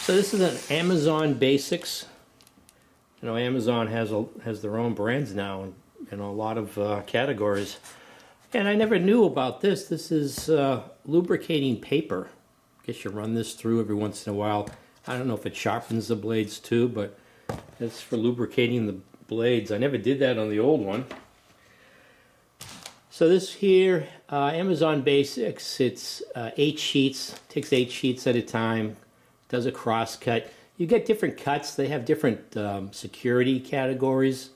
So this is an Amazon Basics. You know, Amazon has their own brands now in a lot of categories. And I never knew about this. This is lubricating paper. I guess you run this through every once in a while. I don't know if it sharpens the blades too, but it's for lubricating the blades. I never did that on the old one. So this here, Amazon Basics, it's 8 sheets, takes 8 sheets at a time, does a cross cut. You get different cuts, they have different security categories.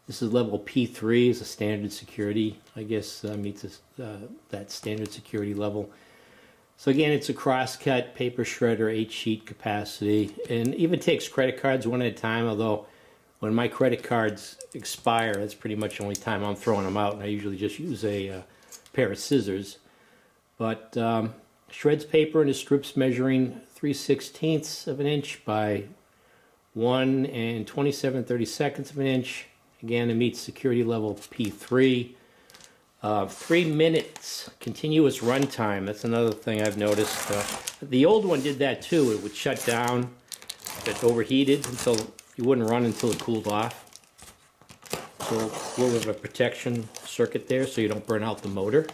This is level P3, is a standard security, I guess meets that standard security level. So again, it's a cross cut, paper shredder, 8 sheet capacity, and even takes credit cards one at a time, although when my credit cards expire, that's pretty much the only time I'm throwing them out, and I usually just use a pair of scissors. But shreds paper into strips measuring 3/16 of an inch by 1 27/32 of an inch. Again, it meets security level P3. 3 minutes continuous run time. That's another thing I've noticed. The old one did that too. It would shut down. It overheated until you wouldn't run until it cooled off. So a little bit of a protection circuit there so you don't burn out the motor.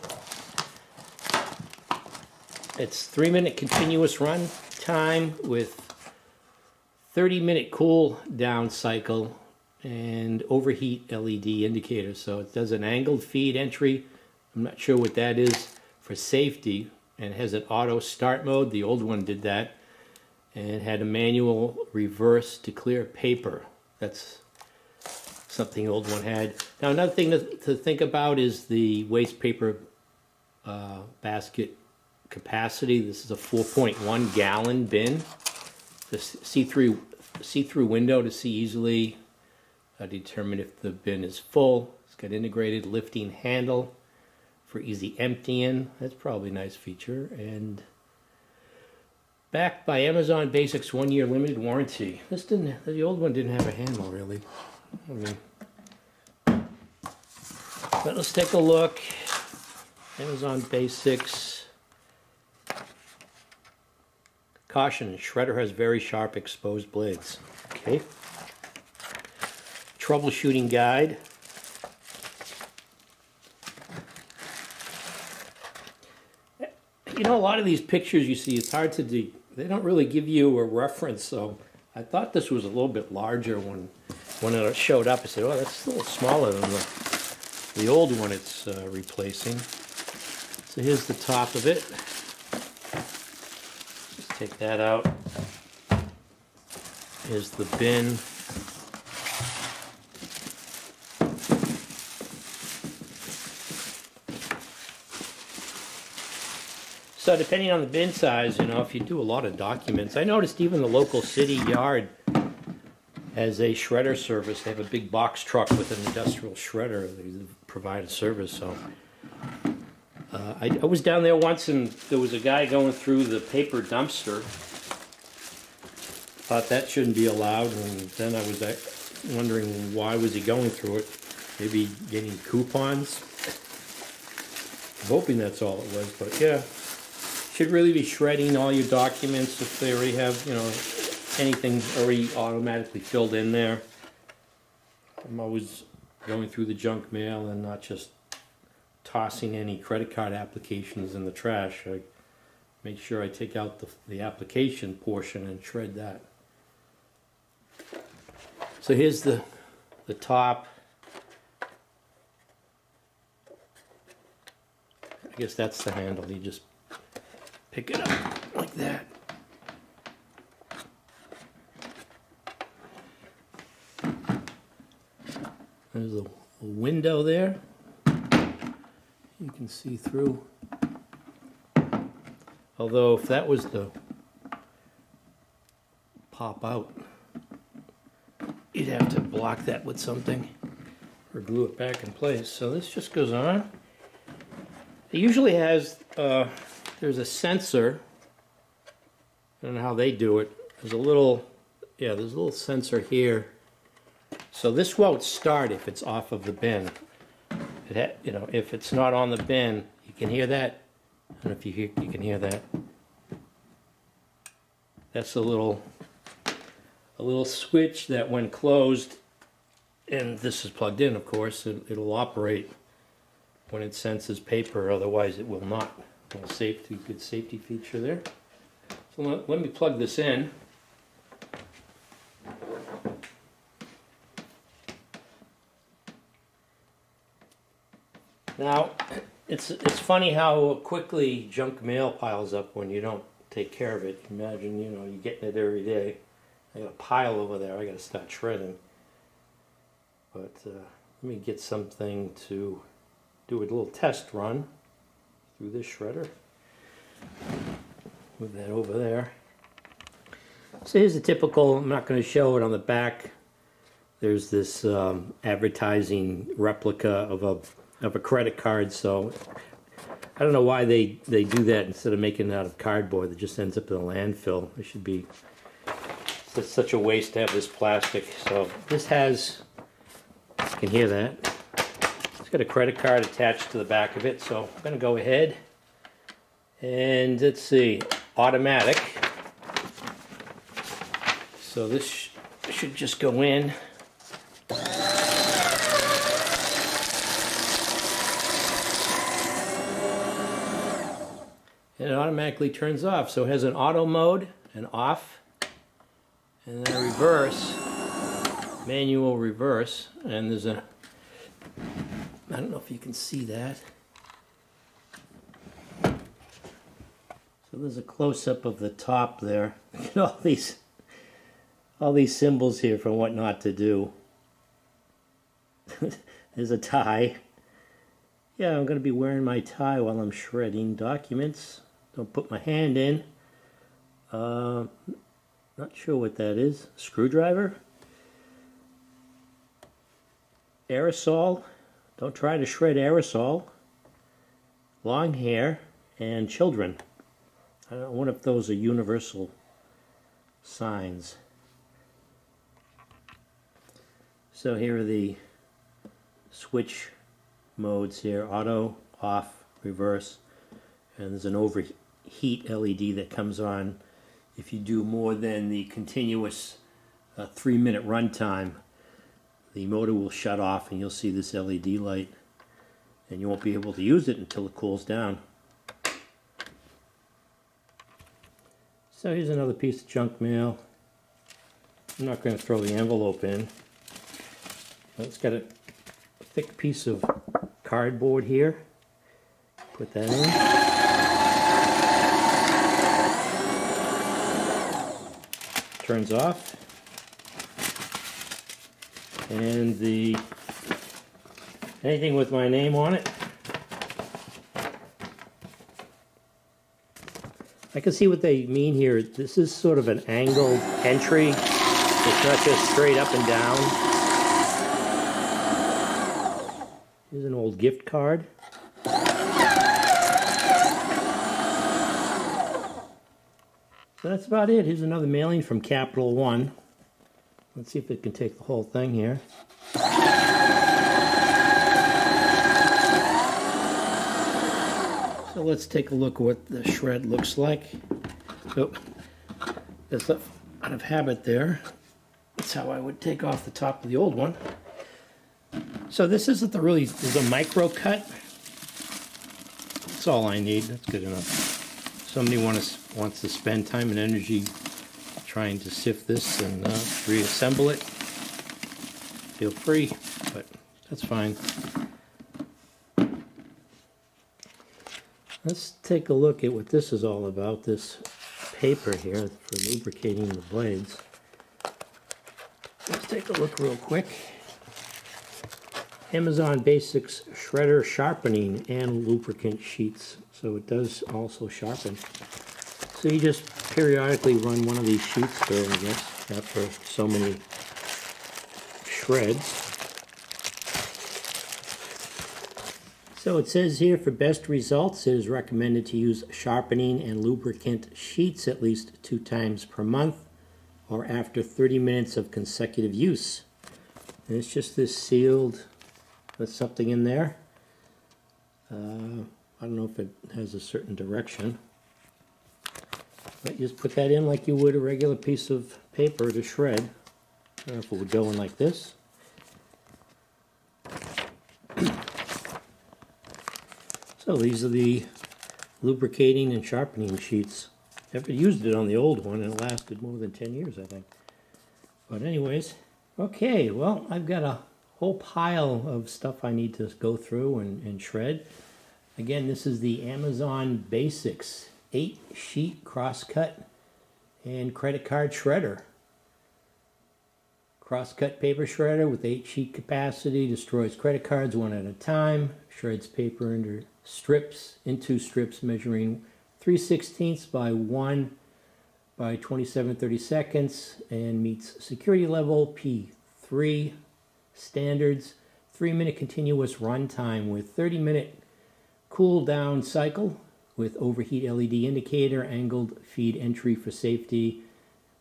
It's 3-minute continuous run time with 30-minute cool down cycle and overheat LED indicator. So it does an angled feed entry. I'm not sure what that is for safety, and it has an auto start mode. The old one did that, and it had a manual reverse to clear paper. That's something the old one had. Now another thing to think about is the waste paper basket capacity. This is a 4.1 gallon bin. The see-through window to see easily determine if the bin is full. It's got integrated lifting handle for easy emptying. That's probably a nice feature. And backed by Amazon Basics 1-year limited warranty. The old one didn't have a handle really. But let's take a look. Amazon Basics. Caution, shredder has very sharp exposed blades. Okay. Troubleshooting guide. You know, a lot of these pictures you see, it's hard to do. They don't really give you a reference, so I thought this was a little bit larger when it showed up. I said, oh, that's a little smaller than the old one it's replacing. So here's the top of it. Just take that out. Here's the bin. So depending on the bin size, you know, if you do a lot of documents, I noticed even the local city yard has a shredder service. They have a big box truck with an industrial shredder. They provide a service. So I was down there once, and there was a guy going through the paper dumpster. Thought that shouldn't be allowed, and then I was wondering why was he going through it. Maybe getting coupons. I'm hoping that's all it was, but yeah. Should really be shredding all your documents if they already have, you know, anything already automatically filled in there. I'm always going through the junk mail and not just tossing any credit card applications in the trash. I make sure I take out the application portion and shred that. So here's the top. I guess that's the handle. You just pick it up like that. There's a window there. You can see through. Although if that was to pop out, you'd have to block that with something or glue it back in place. So this just goes on. It usually has there's a sensor. I don't know how they do it. There's a little sensor here. So this won't start if it's off of the bin. You know, if it's not on the bin, you can hear that. I don't know if you can hear that. That's a little switch that when closed, and this is plugged in, of course, it'll operate when it senses paper, otherwise it will not. A little good safety feature there. So let me plug this in. Now, it's funny how quickly junk mail piles up when you don't take care of it. Imagine, you know, you're getting it every day. I got a pile over there. I got to start shredding. But let me get something to do a little test run through this shredder. Move that over there. So here's a typical, I'm not going to show it on the back. There's this advertising replica of a credit card, so I don't know why they do that instead of making it out of cardboard that just ends up in a landfill. It should be, it's such a waste to have this plastic. So this has, you can hear that, it's got a credit card attached to the back of it, so I'm going to go ahead and let's see, automatic. So this should just go in. And it automatically turns off. So it has an auto mode, an off, and then a reverse, manual reverse. And there's a, I don't know if you can see that. So there's a close-up of the top there. Look at all these symbols here for what not to do. There's a tie. Yeah, I'm going to be wearing my tie while I'm shredding documents. Don't put my hand in. Not sure what that is. Screwdriver. Aerosol. Don't try to shred aerosol. Long hair. And children. I don't know if those are universal signs. So here are the switch modes here, auto, off, reverse, and there's an overheat LED that comes on if you do more than the continuous 3-minute run time. The motor will shut off and you'll see this LED light, and you won't be able to use it until it cools down. So here's another piece of junk mail. I'm not going to throw the envelope in. It's got a thick piece of cardboard here. Put that in. Turns off. And anything with my name on it. I can see what they mean here. This is sort of an angled entry. It's not just straight up and down. Here's an old gift card. So that's about it. Here's another mailing from Capital One. Let's see if it can take the whole thing here. So let's take a look at what the shred looks like. So that's out of habit there. That's how I would take off the top of the old one. So this isn't there's a micro cut. That's all I need. That's good enough. Somebody wants to spend time and energy trying to sift this and reassemble it. Feel free, but that's fine. Let's take a look at what this is all about. This paper here for lubricating the blades. Let's take a look real quick. Amazon Basics Shredder Sharpening and Lubricant Sheets. So it does also sharpen. So you just periodically run one of these sheets through, I guess, after so many shreds. So it says here, for best results, it is recommended to use sharpening and lubricant sheets at least 2 times per month or after 30 minutes of consecutive use. And it's just this sealed with something in there. I don't know if it has a certain direction. But you just put that in like you would a regular piece of paper to shred. I don't know if it would go in like this. So these are the lubricating and sharpening sheets. Never used it on the old one, and it lasted more than 10 years, I think. But anyways, okay, well, I've got a whole pile of stuff I need to go through and shred. Again, this is the Amazon Basics 8-sheet crosscut and credit card shredder. Crosscut paper shredder with 8-sheet capacity, destroys credit cards one at a time, shreds paper into strips measuring 3/16 by 1 by 27/30 seconds, and meets security level P3 standards. 3-minute continuous runtime with 30-minute cool down cycle with overheat LED indicator, angled feed entry for safety,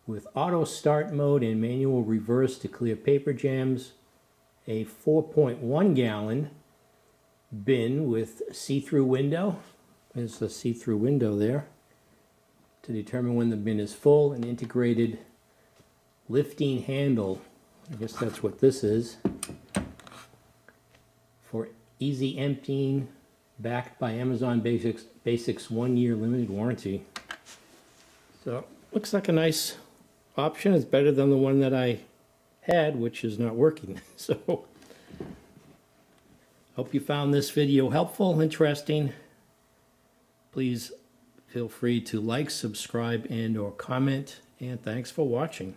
with auto start mode and manual reverse to clear paper jams. A 4.1 gallon bin with see-through window. There's the see-through window there to determine when the bin is full. An integrated lifting handle, I guess that's what this is, for easy emptying, backed by Amazon Basics 1-year limited warranty. So looks like a nice option. It's better than the one that I had, which is not working. So hope you found this video helpful, interesting. Please feel free to like, subscribe, and or comment, and thanks for watching.